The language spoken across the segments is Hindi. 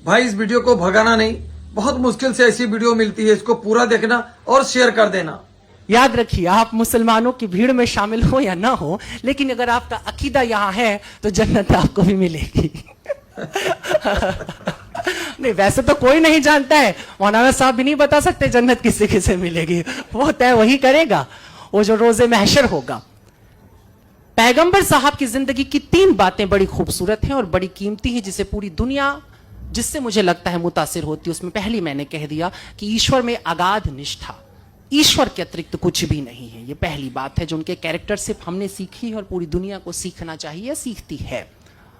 भाई इस वीडियो को भगाना नहीं, बहुत मुश्किल से ऐसी वीडियो मिलती है, इसको पूरा देखना और शेयर कर देना। याद रखिए, आप मुसलमानों की भीड़ में शामिल हो या ना हो, लेकिन अगर आपका अकीदा यहां है तो जन्नत आपको भी मिलेगी। नहीं, वैसे तो कोई नहीं जानता है, मौलाना साहब भी नहीं बता सकते जन्नत किसे किसे मिलेगी, वो तय वही करेगा, वो जो रोजे महशर होगा। पैगंबर साहब की जिंदगी की 3 बातें बड़ी खूबसूरत हैं और बड़ी कीमती हैं, जिसे पूरी दुनिया, जिससे मुझे लगता है मुतासिर होती है। उसमें पहली मैंने कह दिया कि ईश्वर में अगाध निष्ठा, ईश्वर के अतिरिक्त कुछ भी नहीं है। ये पहली बात है जो उनके कैरेक्टर से हमने सीखी है और पूरी दुनिया को सीखना चाहिए, सीखती है।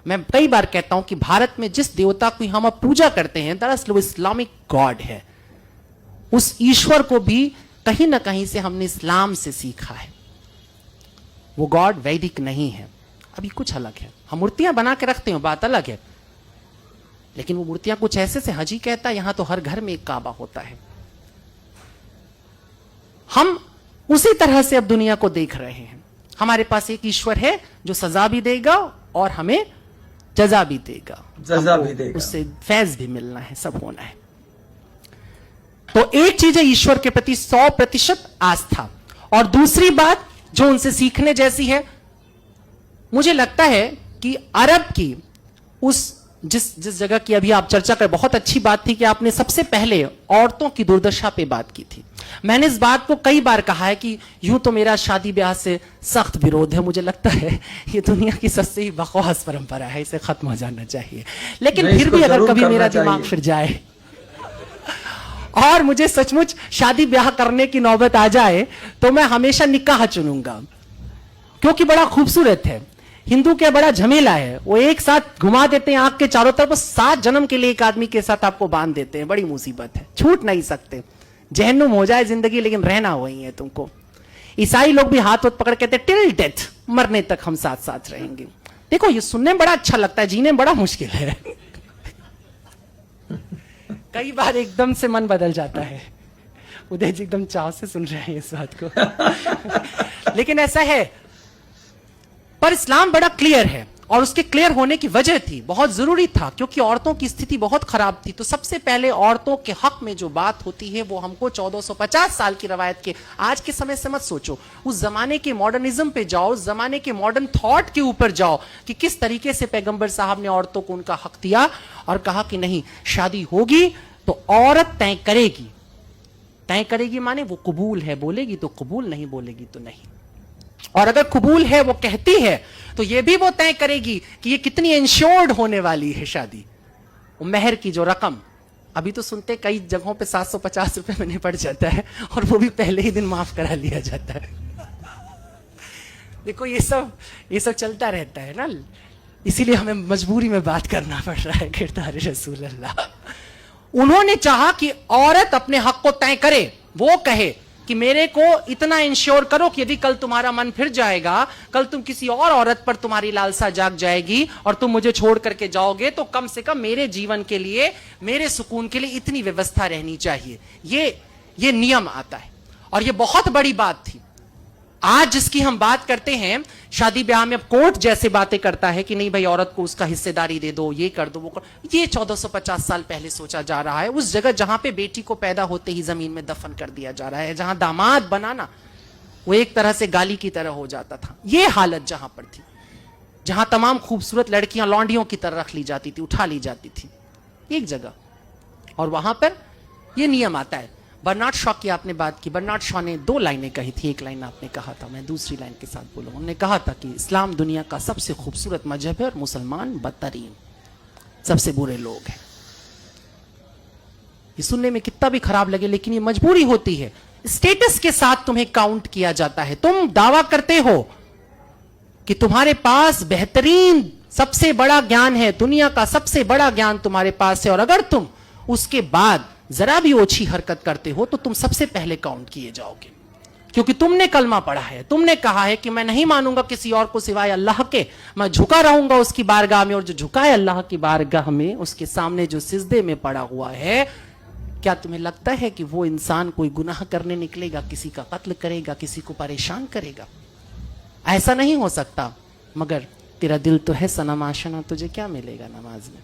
मैं कई बार कहता हूं कि भारत में जिस देवता की हम अब पूजा करते हैं, दरअसल वो इस्लामिक गॉड है। उस ईश्वर को भी कहीं ना कहीं से हमने इस्लाम से सीखा है। वो गॉड वैदिक नहीं है, अभी कुछ अलग है। हम मूर्तियां बना के रखते हैं, बात अलग है, लेकिन वो मूर्तियां कुछ ऐसे से हजी कहता है, यहां तो हर घर में एक काबा होता है। हम उसी तरह से अब दुनिया को देख रहे हैं। हमारे पास एक ईश्वर है जो सजा भी देगा और हमें जजा भी देगा, उससे फैज भी मिलना है, सब होना है। तो एक चीज है ईश्वर के प्रति 100% आस्था, और दूसरी बात जो उनसे सीखने जैसी है, मुझे लगता है कि अरब की उस जिस जगह की अभी आप चर्चा कर, बहुत अच्छी बात थी कि आपने सबसे पहले औरतों की दुर्दशा पे बात की थी। मैंने इस बात को कई बार कहा है कि यूं तो मेरा शादी ब्याह से सख्त विरोध है, मुझे लगता है ये दुनिया की सबसे ही बकवास परंपरा है, इसे खत्म हो जाना चाहिए। लेकिन फिर भी अगर कभी मेरा दिमाग फिर जाए और मुझे सचमुच शादी ब्याह करने की नौबत आ जाए, तो मैं हमेशा निकाह चुनूंगा, क्योंकि बड़ा खूबसूरत है। हिंदू क्या बड़ा झमेला है, वो एक साथ घुमा देते हैं आंख के चारों तरफ, 7 जन्म के लिए एक आदमी के साथ आपको बांध देते हैं। बड़ी मुसीबत है, छूट नहीं सकते। जहन्नुम हो जाए जिंदगी, लेकिन रहना वही है तुमको। ईसाई लोग भी हाथ हाथ पकड़ कहते हैं टिल डेथ, मरने तक हम साथ साथ रहेंगे। देखो, ये सुनने में बड़ा अच्छा लगता है, जीने में बड़ा मुश्किल है। कई बार एकदम से मन बदल जाता है। उदय जी एकदम चाव से सुन रहे हैं इस बात को। लेकिन ऐसा है, पर इस्लाम बड़ा क्लियर है, और उसके क्लियर होने की वजह थी, बहुत जरूरी था, क्योंकि औरतों की स्थिति बहुत खराब थी। तो सबसे पहले औरतों के हक में जो बात होती है वो हमको 1450 साल की रवायत के, आज के समय से मत सोचो, उस जमाने के मॉडर्निज्म पे जाओ, उस जमाने के मॉडर्न थॉट के ऊपर जाओ कि किस तरीके से पैगंबर साहब ने औरतों को उनका हक दिया और कहा कि नहीं, शादी होगी तो औरत तय करेगी। तय करेगी माने वो कबूल है बोलेगी तो कबूल, नहीं बोलेगी तो नहीं। और अगर कबूल है, वो कहती है, तो ये भी वो तय करेगी कि ये कितनी इंश्योर्ड होने वाली है शादी। वो मेहर की जो रकम, अभी तो सुनते कई जगहों पे 750 रुपए में निपट जाता है, और वो भी पहले ही दिन माफ करा लिया जाता है। देखो, ये सब चलता रहता है ना, इसीलिए हमें मजबूरी में बात करना पड़ रहा है। किरदार रसूल अल्लाह, उन्होंने चाहा कि औरत अपने हक को तय करे, वो कहे कि मेरे को इतना इंश्योर करो कि यदि कल तुम्हारा मन फिर जाएगा, कल तुम किसी और औरत पर तुम्हारी लालसा जाग जाएगी और तुम मुझे छोड़ करके जाओगे, तो कम से कम मेरे जीवन के लिए, मेरे सुकून के लिए इतनी व्यवस्था रहनी चाहिए। ये नियम आता है, और ये बहुत बड़ी बात थी। आज जिसकी हम बात करते हैं, शादी ब्याह में अब कोर्ट जैसे बातें करता है कि नहीं भाई, औरत को उसका हिस्सेदारी दे दो, ये कर दो, वो कर, ये 1450 साल पहले सोचा जा रहा है। उस जगह जहां पे बेटी को पैदा होते ही जमीन में दफन कर दिया जा रहा है, जहां दामाद बनाना वो एक तरह से गाली की तरह हो जाता था, ये हालत जहां पर थी, जहां तमाम खूबसूरत लड़कियां लौंडियों की तरह रख ली जाती थी, उठा ली जाती थी एक जगह, और वहां पर यह नियम आता है। बर्नार्ड शॉ की आपने बात की, बर्नार्ड शॉ ने 2 लाइनें कही थी, एक लाइन आपने कहा था, मैं दूसरी लाइन के साथ बोलूंगा। उन्होंने कहा था कि इस्लाम दुनिया का सबसे खूबसूरत मजहब है और मुसलमान बदतरीन, सबसे बुरे लोग हैं। ये सुनने में कितना भी खराब लगे, लेकिन ये मजबूरी होती है। स्टेटस के साथ तुम्हें काउंट किया जाता है। तुम दावा करते हो कि तुम्हारे पास बेहतरीन सबसे बड़ा ज्ञान है, दुनिया का सबसे बड़ा ज्ञान तुम्हारे पास है, और अगर तुम उसके बाद जरा भी ओछी हरकत करते हो तो तुम सबसे पहले काउंट किए जाओगे, क्योंकि तुमने कलमा पढ़ा है, तुमने कहा है कि मैं नहीं मानूंगा किसी और को सिवाय अल्लाह के, मैं झुका रहूंगा उसकी बारगाह में, और जो झुका है अल्लाह की बारगाह में, उसके सामने जो सिजदे में पड़ा हुआ है, क्या तुम्हें लगता है कि वो इंसान कोई गुनाह करने निकलेगा, किसी का कत्ल करेगा, किसी को परेशान करेगा? ऐसा नहीं हो सकता। मगर तेरा दिल तो है सनम आशना, तुझे क्या मिलेगा नमाज में?